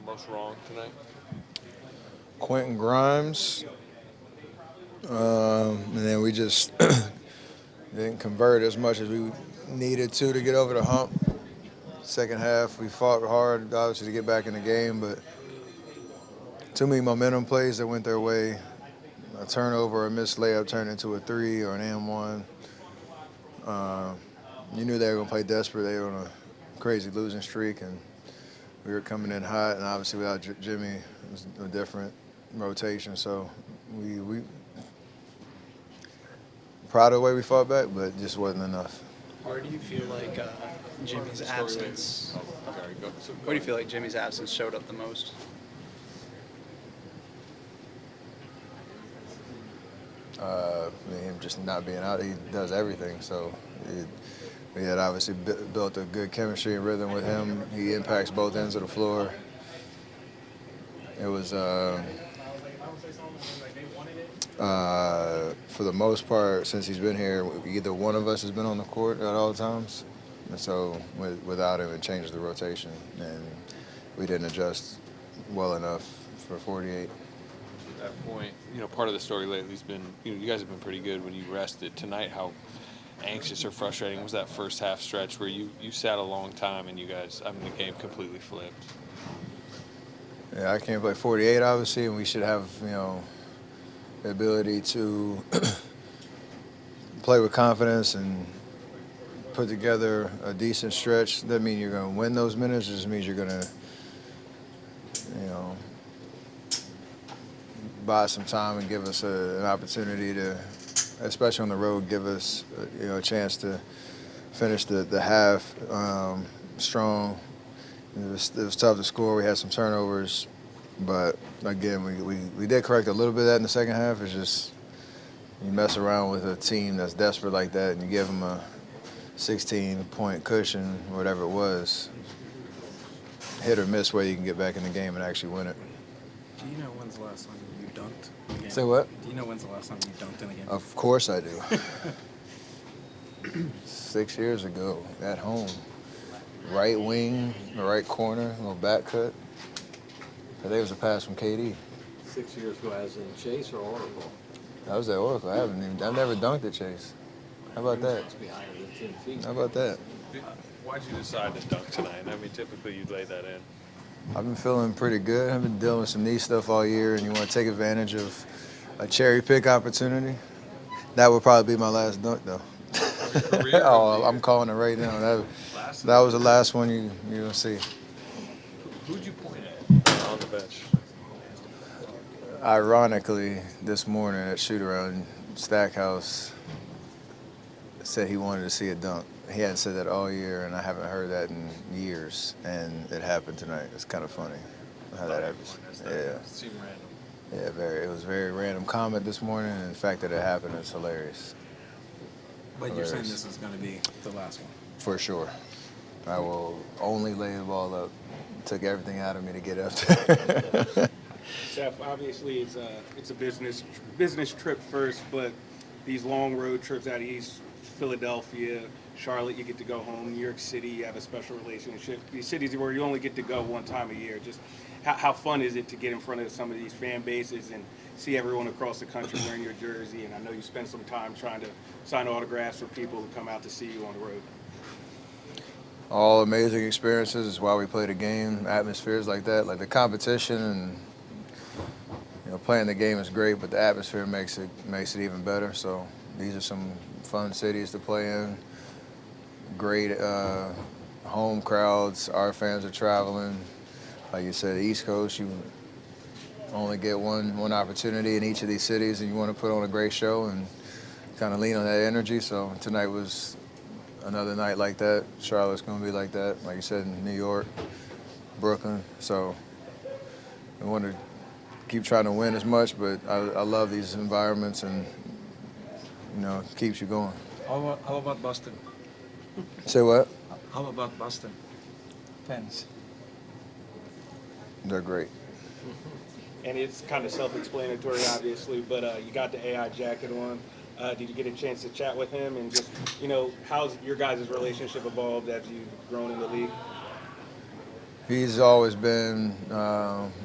most wrong tonight? Quentin Grimes, and then we just didn't convert as much as we needed to get over the hump. Second half, we fought hard, obviously, to get back in the game, but too many momentum plays that went their way. A turnover or a missed layup turned into a three or an and one. Uh, you knew they were going to play desperate. They were on a crazy losing streak, and we were coming in hot. And obviously, without Jimmy, it was a different rotation. So we proud of the way we fought back, but it just wasn't enough. Where do you feel like Jimmy's absence? Sorry, go. Where do you feel like Jimmy's absence showed up the most? Him just not being out, he does everything. So we had obviously built a good chemistry and rhythm with him. He impacts both ends of the floor. It was, for the most part, since he's been here, either one of us has been on the court at all times. And so without him, it changed the rotation. And we didn't adjust well enough for 48. At that point, part of the story lately has been, you guys have been pretty good when you rested. Tonight, how anxious or frustrating was that first half stretch where you sat a long time and you guys, the game completely flipped? Yeah, I can't play 48, obviously, and we should have, the ability to play with confidence and put together a decent stretch. Doesn't mean you're going to win those minutes. It just means you're going to, buy some time and give us an opportunity to, especially on the road, give us a chance to finish the half strong. It was tough to score. We had some turnovers, but again, we did correct a little bit of that in the second half. It's just you mess around with a team that's desperate like that, and you give them a 16-point cushion, whatever it was, hit or miss where you can get back in the game and actually win it. Do you know when's the last time you dunked in a game? Say what? Do you know when's the last time you dunked in a game? Of course I do. 6 years ago at home. Right wing, the right corner, little back cut. I think it was a pass from KD. 6 years ago, as in Chase or Oracle? That was at Oracle. I've never dunked at Chase. How about that? Must be higher than 10 feet. How about that? Why'd you decide to dunk tonight? Typically you'd lay that in. I've been feeling pretty good. I've been dealing with some knee stuff all year, and you want to take advantage of a cherry pick opportunity. That would probably be my last dunk, though. Oh, I'm calling it right now. That was the last one you're gonna see. Who'd you point at on the bench? Ironically, this morning at shoot-around, Stackhouse said he wanted to see a dunk. He hadn't said that all year, and I haven't heard that in years, and it happened tonight. It's kind of funny how that happens. Yeah. Seemed random. Yeah, it was a very random comment this morning, and the fact that it happened is hilarious. But you're saying this is going to be the last one? For sure. I will only lay the ball up. It took everything out of me to get up there. Seth, obviously it's a business trip first, but these long road trips out east, Philadelphia, Charlotte, you get to go home. New York City, you have a special relationship. These cities where you only get to go one time a year. Just how fun is it to get in front of some of these fan bases and see everyone across the country wearing your jersey? And I know you spend some time trying to sign autographs for people who come out to see you on the road. All amazing experiences is why we play the game. Atmospheres like that, like the competition and playing the game is great, but the atmosphere makes it even better. So these are some fun cities to play in. Great home crowds. Our fans are traveling. Like you said, the East Coast, you only get one opportunity in each of these cities, and you want to put on a great show and kind of lean on that energy. So tonight was another night like that. Charlotte's going to be like that, like you said, in New York, Brooklyn. So we want to keep trying to win as much, but I love these environments, and it keeps you going. How about Boston? Say what? How about Boston fans? They're great. And it's kind of self-explanatory, obviously, but you got the AI jacket on. Did you get a chance to chat with him? And just, how's your guys' relationship evolved as you've grown in the league? He's always been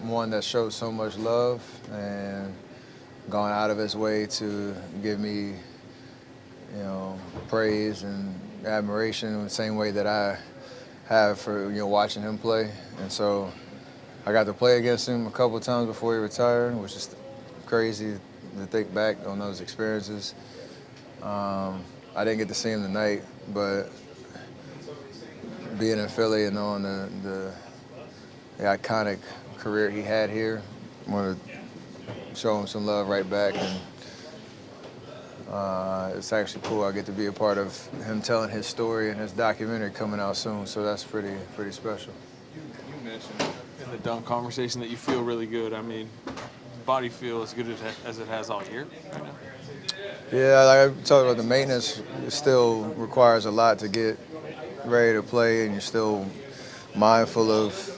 one that showed so much love and gone out of his way to give me, praise and admiration in the same way that I have for watching him play. And so I got to play against him a couple of times before he retired, which is crazy to think back on those experiences. I didn't get to see him tonight, but being in Philly and knowing the iconic career he had here, I want to show him some love right back. And it's actually cool. I get to be a part of him telling his story and his documentary coming out soon, so that's pretty special. You mentioned in the dunk conversation that you feel really good. I mean, body feel as good as it has all year right now. Yeah, like I talked about, the maintenance still requires a lot to get ready to play, and you're still mindful of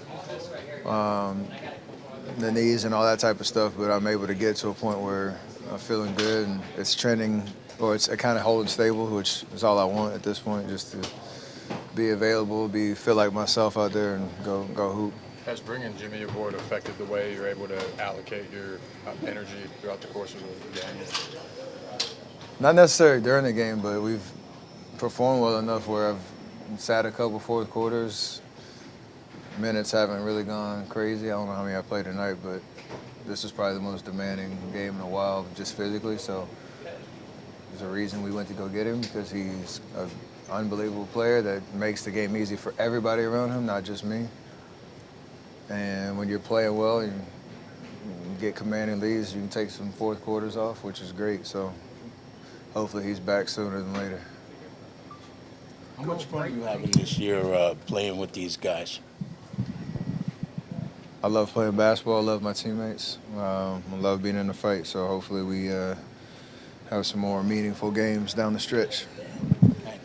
the knees and all that type of stuff. But I'm able to get to a point where I'm feeling good, and it's trending, or it's kind of holding stable, which is all I want at this point, just to be available, feel like myself out there, and go hoop. Has bringing Jimmy aboard affected the way you're able to allocate your energy throughout the course of the game? Not necessarily during the game, but we've performed well enough where I've sat a couple fourth quarters. Minutes haven't really gone crazy. I don't know how many I played tonight, but this is probably the most demanding game in a while, just physically. So there's a reason we went to go get him, because he's an unbelievable player that makes the game easy for everybody around him, not just me. And when you're playing well and you get commanding leads, you can take some fourth quarters off, which is great. So hopefully he's back sooner than later. How much fun are you having this year playing with these guys? I love playing basketball. I love my teammates. I love being in the fight. So hopefully we have some more meaningful games down the stretch.